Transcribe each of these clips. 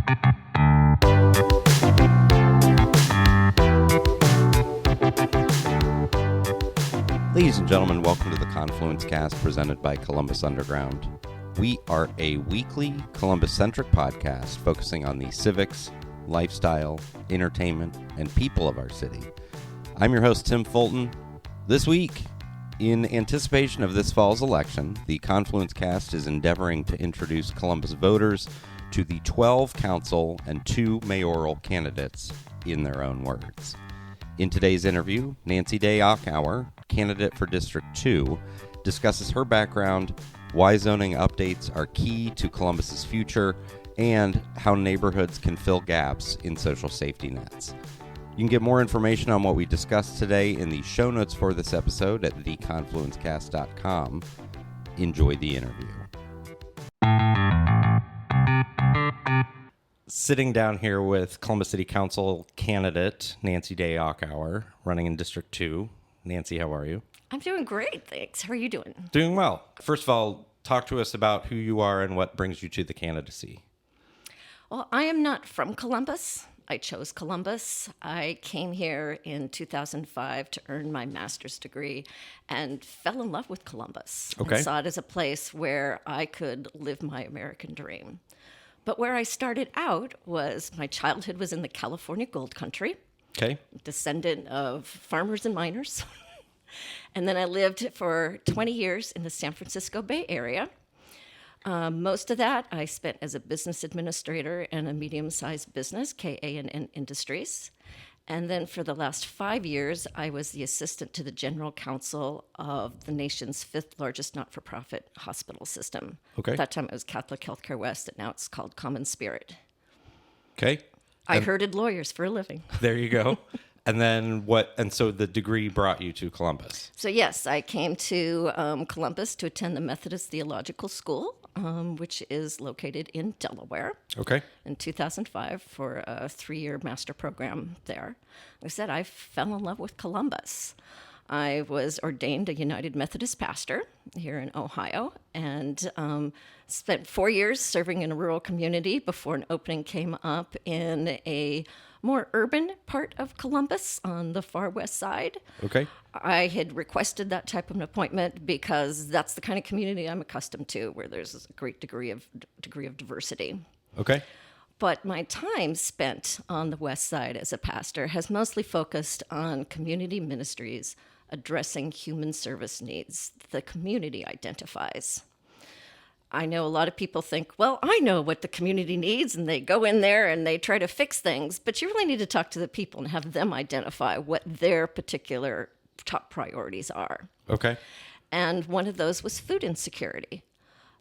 Ladies and gentlemen, welcome to the Confluence Cast presented by Columbus Underground. We are a weekly Columbus-centric podcast focusing on the civics, lifestyle, entertainment, and people of our city. I'm your host, Tim Fulton. This week, in anticipation of this fall's election, the Confluence Cast is endeavoring to introduce Columbus voters to the 12 council and 2 mayoral candidates in their own words. In today's interview, Nancy Day-Achauer, candidate for District 2, discusses her background, why zoning updates are key to Columbus's future, and how neighborhoods can fill gaps in social safety nets. You can get more information on what we discussed today in the show notes for this episode at theconfluencecast.com. Enjoy the interview. Sitting down here with Columbus City Council candidate Nancy Day-Achauer, running in District 2. Nancy, how are you? I'm doing great, thanks. How are you doing? Doing well. First of all, talk to us about who you are and what brings you to the candidacy. Well, I am not from Columbus. I chose Columbus. I came here in 2005 to earn my master's degree and fell in love with Columbus. Okay. And saw it as a place where I could live my American dream. But where I started out was my childhood was in the California Gold Country. Okay. Descendant of farmers and miners. And then I lived for 20 years in the San Francisco Bay Area. Most of that I spent as a business administrator in a medium-sized business, KA&N Industries. And then for the last 5 years, I was the assistant to the general counsel of the nation's 5th largest not-for-profit hospital system. Okay. At that time, it was Catholic Healthcare West, and now it's called Common Spirit. Okay. I herded lawyers for a living. There you go. And then what? And so the degree brought you to Columbus. So yes, I came to Columbus to attend the Methodist Theological School, which is located in Delaware. Okay. In 2005 for a 3-year master program there. Like I said, I fell in love with Columbus. I was ordained a United Methodist pastor here in Ohio and spent 4 years serving in a rural community before an opening came up in a more urban part of Columbus on the far west side. Okay. I had requested that type of an appointment because that's the kind of community I'm accustomed to, where there's a great degree of diversity. Okay. But my time spent on the west side as a pastor has mostly focused on community ministries addressing human service needs the community identifies. I know a lot of people think, well, I know what the community needs, and they go in there and they try to fix things, but you really need to talk to the people and have them identify what their particular top priorities are. Okay. And one of those was food insecurity.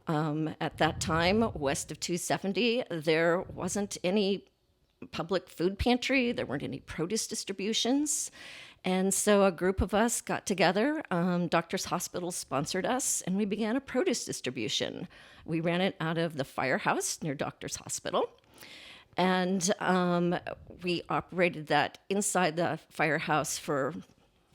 At that time, west of 270, there wasn't any public food pantry. There weren't any produce distributions. And so a group of us got together. Doctors Hospital sponsored us, and we began a produce distribution. We ran it out of the firehouse near Doctors Hospital. And we operated that inside the firehouse for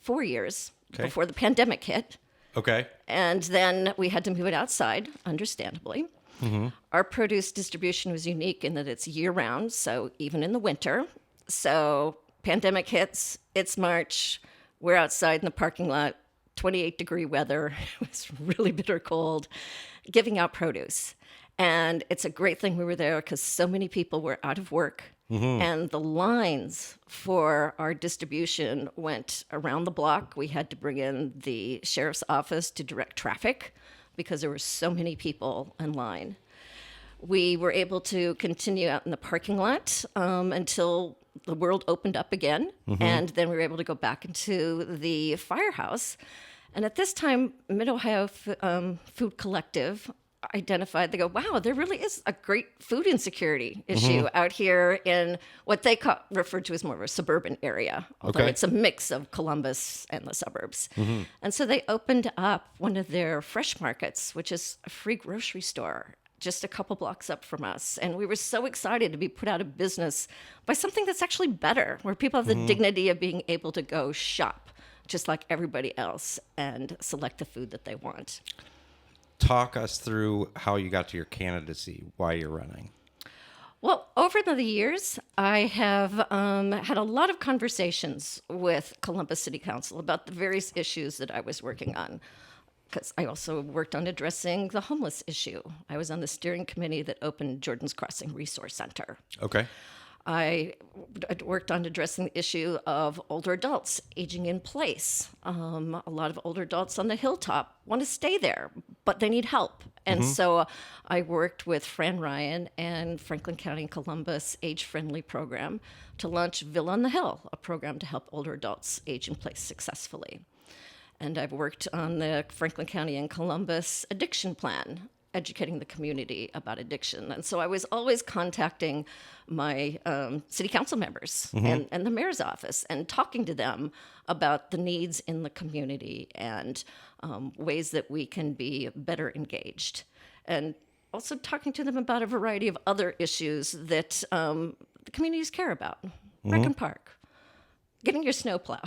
4 years before the pandemic hit. Okay. And then we had to move it outside, understandably. Mm-hmm. Our produce distribution was unique in that it's year-round, so even in the winter. So pandemic hits, it's March, we're outside in the parking lot, 28-degree weather, it was really bitter cold, giving out produce. And it's a great thing we were there because so many people were out of work. Mm-hmm. And the lines for our distribution went around the block. We had to bring in the sheriff's office to direct traffic because there were so many people in line. We were able to continue out in the parking lot until the world opened up again. Mm-hmm. And then we were able to go back into the firehouse. And at this time, Mid-Ohio Food Collective identified, they go, wow, there really is a great food insecurity issue out here in what they referred to as more of a suburban area, although it's a mix of Columbus and the suburbs. Mm-hmm. And so they opened up one of their fresh markets, which is a free grocery store just a couple blocks up from us. And we were so excited to be put out of business by something that's actually better, where people have the dignity of being able to go shop just like everybody else and select the food that they want. Talk us through how you got to your candidacy, why you're running. Well, over over the years, I have had a lot of conversations with Columbus City Council about the various issues that I was working on. Because I also worked on addressing the homeless issue. I was on the steering committee that opened Jordan's Crossing Resource Center. Okay. I worked on addressing the issue of older adults aging in place. A lot of older adults on the hilltop want to stay there, but they need help. And so I worked with Fran Ryan and Franklin County and Columbus Age-Friendly Program to launch Villa on the Hill, a program to help older adults age in place successfully. And I've worked on the Franklin County and Columbus Addiction Plan, educating the community about addiction. And so I was always contacting my city council members and the mayor's office and talking to them about the needs in the community and ways that we can be better engaged. And also talking to them about a variety of other issues that the communities care about. Rec and Park, getting your snow plowed,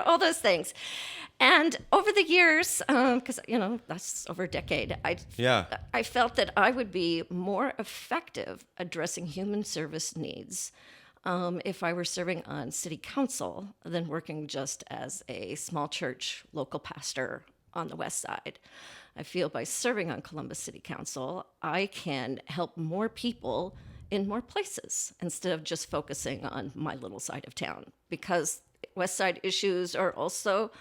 all those things. And over the years, because, that's over a decade, I felt that I would be more effective addressing human service needs if I were serving on city council than working just as a small church local pastor on the west side. I feel by serving on Columbus City Council, I can help more people in more places instead of just focusing on my little side of town, because west side issues are also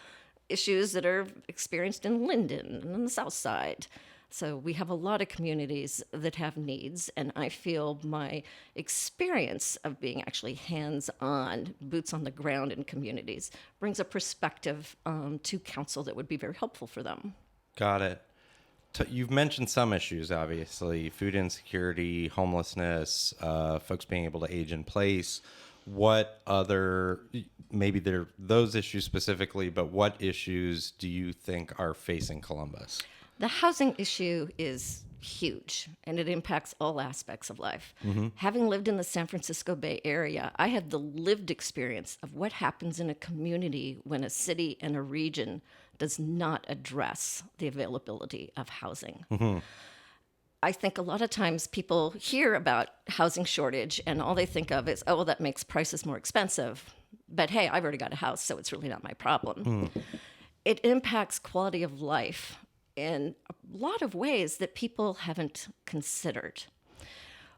issues that are experienced in Linden and on the south side. So we have a lot of communities that have needs, and I feel my experience of being actually hands-on, boots on the ground in communities brings a perspective to council that would be very helpful for them. Got it. You've mentioned some issues, obviously, food insecurity, homelessness, folks being able to age in place. What other, maybe they're those issues specifically, but what issues do you think are facing Columbus? The housing issue is huge, and it impacts all aspects of life. Having lived in the San Francisco Bay Area, I have the lived experience of what happens in a community when a city and a region does not address the availability of housing. I think a lot of times people hear about housing shortage and all they think of is, oh, well, that makes prices more expensive. But hey, I've already got a house, so it's really not my problem. It impacts quality of life in a lot of ways that people haven't considered.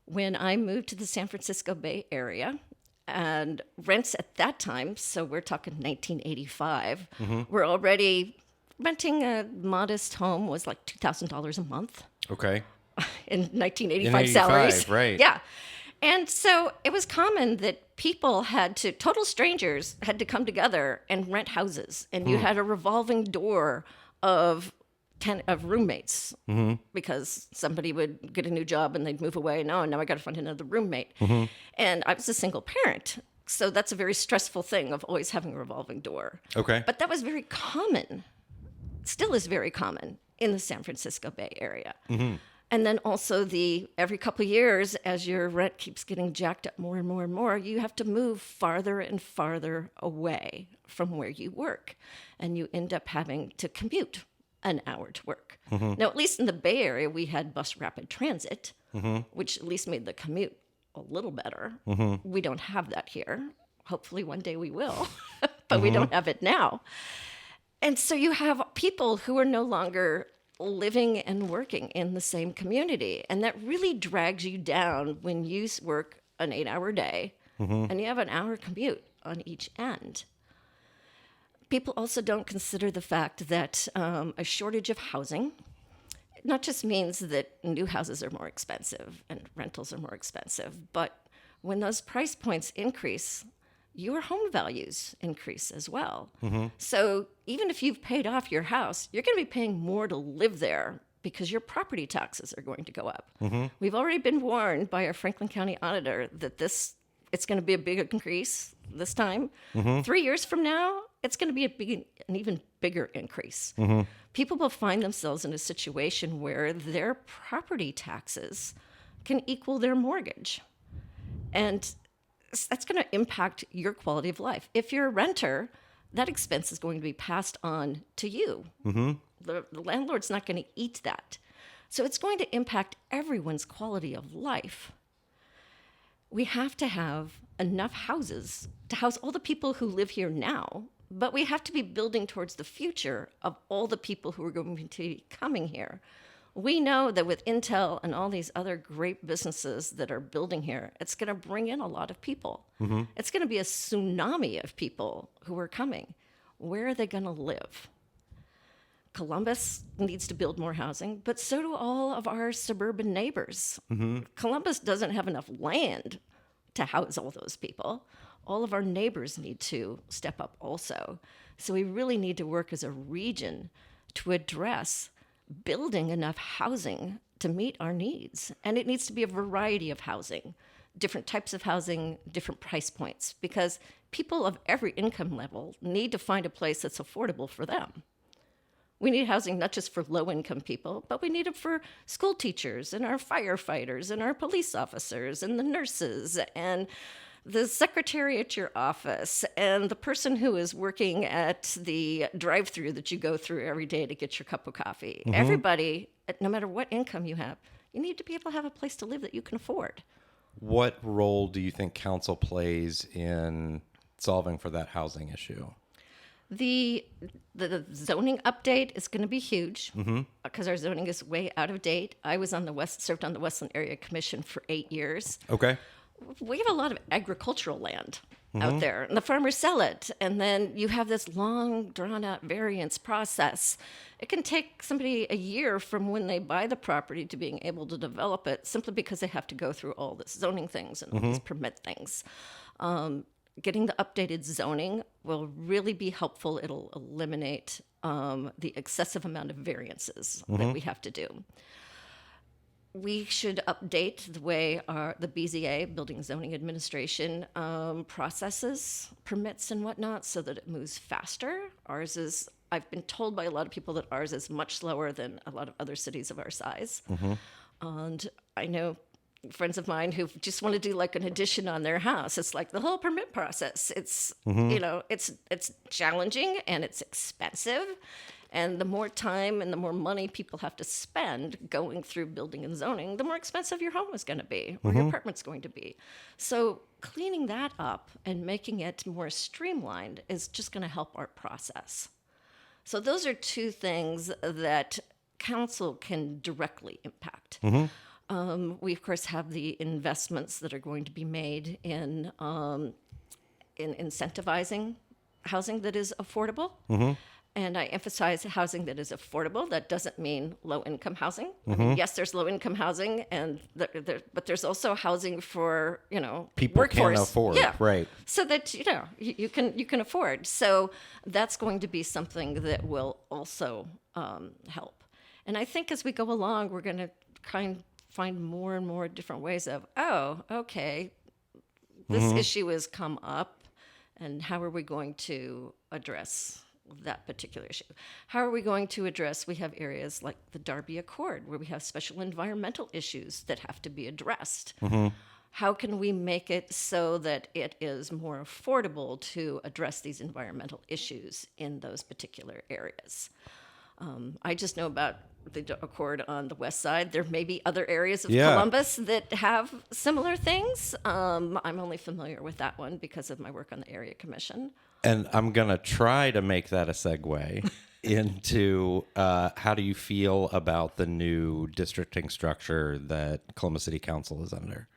When I moved to the San Francisco Bay Area, and rents at that time, so we're talking 1985, were already renting a modest home was like $2,000 a month. Okay. In 1985 salaries. Right. Yeah. And so it was common that people total strangers had to come together and rent houses. And you had a revolving door of roommates because somebody would get a new job and they'd move away. No, now I got to find another roommate. And I was a single parent. So that's a very stressful thing of always having a revolving door. Okay. But that was very common, still is very common in the San Francisco Bay Area. And then also every couple of years, as your rent keeps getting jacked up more and more and more, you have to move farther and farther away from where you work. And you end up having to commute an hour to work. Now, at least in the Bay Area, we had bus rapid transit, which at least made the commute a little better. We don't have that here. Hopefully one day we will, but we don't have it now. And so you have people who are no longer living and working in the same community. And that really drags you down when you work an 8-hour day and you have an hour commute on each end. People also don't consider the fact that a shortage of housing not just means that new houses are more expensive and rentals are more expensive, but when those price points increase, your home values increase as well. So even if you've paid off your house, you're going to be paying more to live there because your property taxes are going to go up. We've already been warned by our Franklin County auditor that it's going to be a big increase this time. 3 years from now, it's going to be an even bigger increase. People will find themselves in a situation where their property taxes can equal their mortgage. And that's going to impact your quality of life. If you're a renter, that expense is going to be passed on to you. The landlord's not going to eat that. So it's going to impact everyone's quality of life. we have to have enough houses to house all the people who live here now, but we have to be building towards the future of all the people who are going to be coming here. We know that with Intel and all these other great businesses that are building here, it's going to bring in a lot of people. It's going to be a tsunami of people who are coming. Where are they going to live? Columbus needs to build more housing, but so do all of our suburban neighbors. Columbus doesn't have enough land to house all those people. All of our neighbors need to step up also. So we really need to work as a region to address building enough housing to meet our needs. And it needs to be a variety of housing, different types of housing, different price points, because people of every income level need to find a place that's affordable for them. We need housing not just for low-income people, but we need it for school teachers and our firefighters and our police officers and the nurses and the secretary at your office and the person who is working at the drive-through that you go through every day to get your cup of coffee. Everybody, no matter what income you have, you need to be able to have a place to live that you can afford. What role do you think council plays in solving for that housing issue? The zoning update is going to be huge because our zoning is way out of date. I was served on the Westland Area Commission for 8 years. Okay. We have a lot of agricultural land out there, and the farmers sell it. And then you have this long, drawn-out variance process. It can take somebody a year from when they buy the property to being able to develop it, simply because they have to go through all this zoning things and all these permit things. Getting the updated zoning will really be helpful. It'll eliminate the excessive amount of variances that we have to do. We should update the way the BZA, Building Zoning Administration, processes permits and whatnot so that it moves faster. I've been told by a lot of people that ours is much slower than a lot of other cities of our size. And I know friends of mine who just want to do like an addition on their house. It's like the whole permit process. It's, it's challenging and it's expensive. And the more time and the more money people have to spend going through building and zoning, the more expensive your home is going to be or your apartment's going to be. So cleaning that up and making it more streamlined is just going to help our process. So those are two things that council can directly impact. We, of course, have the investments that are going to be made in incentivizing housing that is affordable. And I emphasize housing that is affordable. That doesn't mean low-income housing. I mean, yes, there's low-income housing, but there's also housing for, people workforce. Can afford, right? So that you can afford. So that's going to be something that will also help. And I think as we go along, we're going to find more and more different ways of, this issue has come up, and how are we going to address that particular issue? How are we going to address, we have areas like the Darby Accord where we have special environmental issues that have to be addressed. How can we make it so that it is more affordable to address these environmental issues in those particular areas? I just know about the Accord on the west side. There may be other areas of Columbus that have similar things. I'm only familiar with that one because of my work on the area commission. And I'm going to try to make that a segue into how do you feel about the new districting structure that Columbus City Council is under?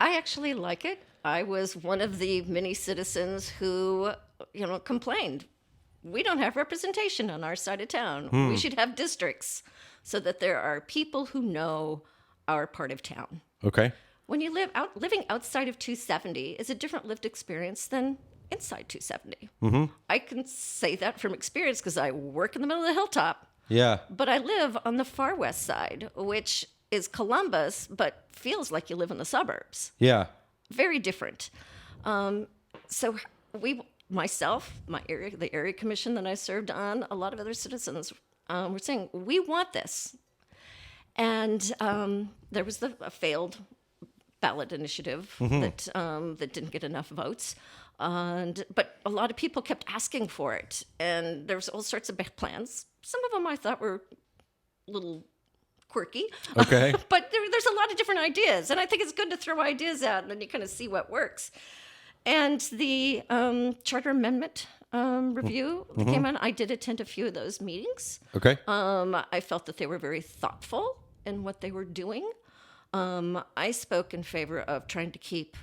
I actually like it. I was one of the many citizens who, complained. We don't have representation on our side of town. We should have districts so that there are people who know our part of town. Okay. When you living outside of 270 is a different lived experience than inside 270. I can say that from experience because I work in the middle of the hilltop. Yeah. But I live on the far west side, which is Columbus, but feels like you live in the suburbs. Yeah. Very different. So myself, the area commission that I served on, a lot of other citizens were saying, we want this. And there was a failed ballot initiative that didn't get enough votes. But a lot of people kept asking for it. And there was all sorts of plans. Some of them I thought were a little quirky. Okay. But there's a lot of different ideas. And I think it's good to throw ideas out and then you kind of see what works. And the charter amendment review came out. I did attend a few of those meetings. Okay. I felt that they were very thoughtful in what they were doing. I spoke in favor of trying to keep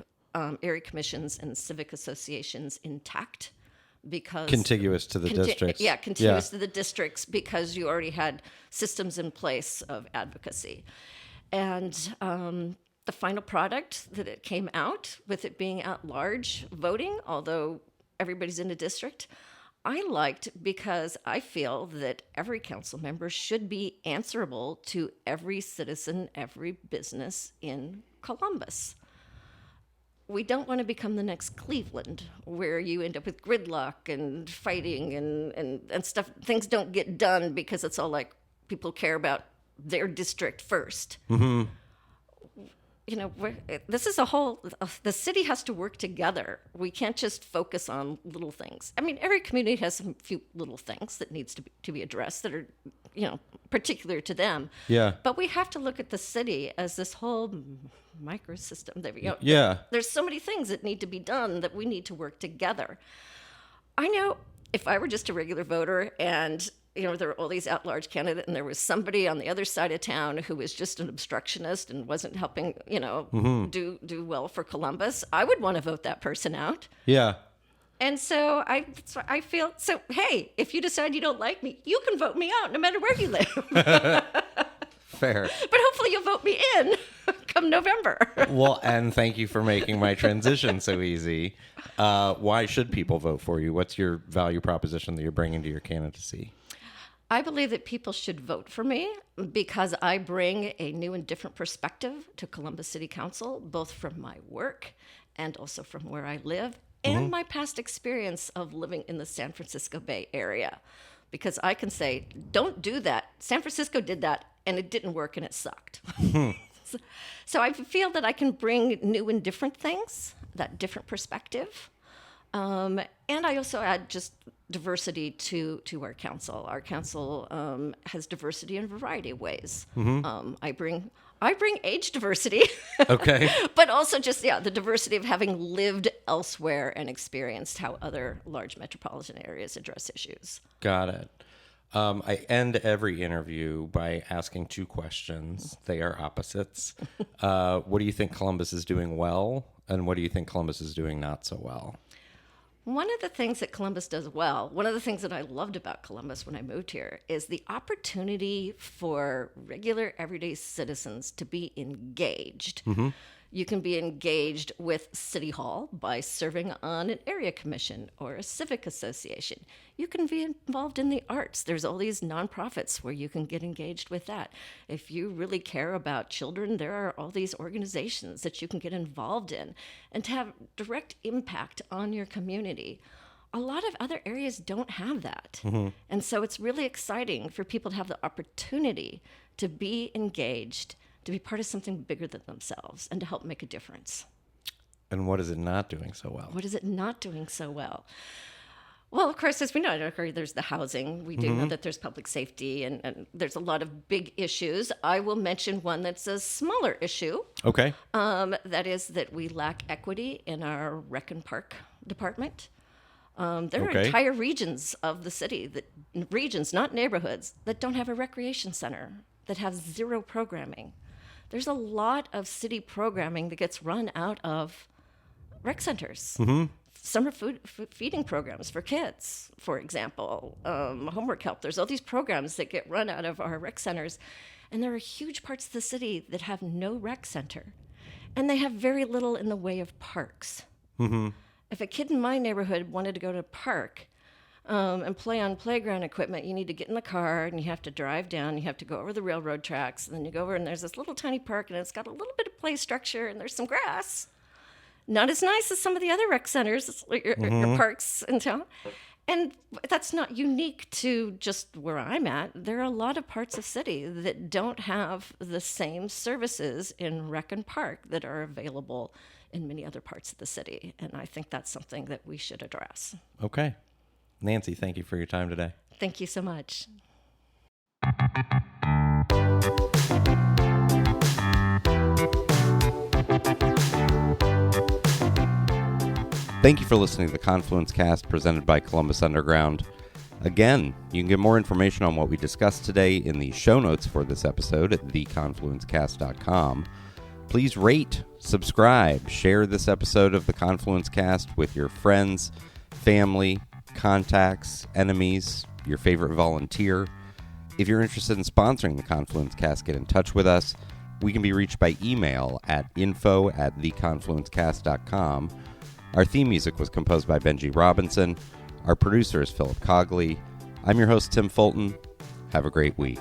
area commissions and civic associations intact because contiguous to the districts. Yeah, contiguous to the districts because you already had systems in place of advocacy. And the final product that it came out, with it being at large voting, although everybody's in a district, I liked because I feel that every council member should be answerable to every citizen, every business in Columbus. We don't want to become the next Cleveland, where you end up with gridlock and fighting and stuff. Things don't get done because it's all like people care about their district first. Mm-hmm. You know, this is the city has to work together. We can't just focus on little things. I mean, every community has some few little things that needs to be addressed that are, particular to them. Yeah. But we have to look at the city as this whole microsystem. There's so many things that need to be done that we need to work together. I know if I were just a regular voter and there were all these at-large candidates, and there was somebody on the other side of town who was just an obstructionist and wasn't helping, do well for Columbus, I would want to vote that person out. Yeah. And so I feel, hey, if you decide you don't like me, you can vote me out no matter where you live. Fair. But hopefully you'll vote me in come November. Well, and thank you for making my transition so easy. Why should people vote for you? What's your value proposition that you're bringing to your candidacy? I believe that people should vote for me because I bring a new and different perspective to Columbus City Council, both from my work and also from where I live and my past experience of living in the San Francisco Bay Area. Because I can say, don't do that. San Francisco did that and it didn't work and it sucked. So I feel that I can bring new and different things, that different perspective. And I also add just diversity to our council. Our council has diversity in a variety of ways. I bring age diversity. Okay. But also just, the diversity of having lived elsewhere and experienced how other large metropolitan areas address issues. Got it. I end every interview by asking two questions. They are opposites. What do you think Columbus is doing well? And what do you think Columbus is doing not so well? One of the things that Columbus does well, one of the things that I loved about Columbus when I moved here, is the opportunity for regular, everyday citizens to be engaged. You can be engaged with City Hall by serving on an area commission or a civic association. You can be involved in the arts. There's all these nonprofits where you can get engaged with that. If you really care about children, there are all these organizations that you can get involved in and to have direct impact on your community. A lot of other areas don't have that. And so it's really exciting for people to have the opportunity to be engaged, to be part of something bigger than themselves, and to help make a difference. And what is it not doing so well? What is it not doing so well? Well, of course, as we know, there's the housing. We do know that there's public safety, and there's a lot of big issues. I will mention one that's a smaller issue. Okay. That is that we lack equity in our rec and park department. There are entire regions of the city, regions, not neighborhoods, that don't have a recreation center, that have zero programming. There's a lot of city programming that gets run out of rec centers. Summer food feeding programs for kids, for example, homework help. There's all these programs that get run out of our rec centers. And there are huge parts of the city that have no rec center. And they have very little in the way of parks. If a kid in my neighborhood wanted to go to a park and play on playground equipment, you need to get in the car and you have to drive down. You have to go over the railroad tracks. And then you go over and there's this little tiny park and it's got a little bit of play structure and there's some grass. Not as nice as some of the other rec centers, or parks in town. And that's not unique to just where I'm at. There are a lot of parts of city that don't have the same services in rec and park that are available in many other parts of the city. And I think that's something that we should address. Okay. Nancy, thank you for your time today. Thank you so much. Thank you for listening to the Confluence Cast presented by Columbus Underground. Again, you can get more information on what we discussed today in the show notes for this episode at theconfluencecast.com. Please rate, subscribe, share this episode of the Confluence Cast with your friends, family, contacts, enemies, your favorite volunteer. If you're interested in sponsoring the Confluence Cast, get in touch with us. We can be reached by email at info@theconfluencecast.com. Our theme music was composed by Benji Robinson. Our producer is Philip Cogley. I'm your host, Tim Fulton. Have a great week.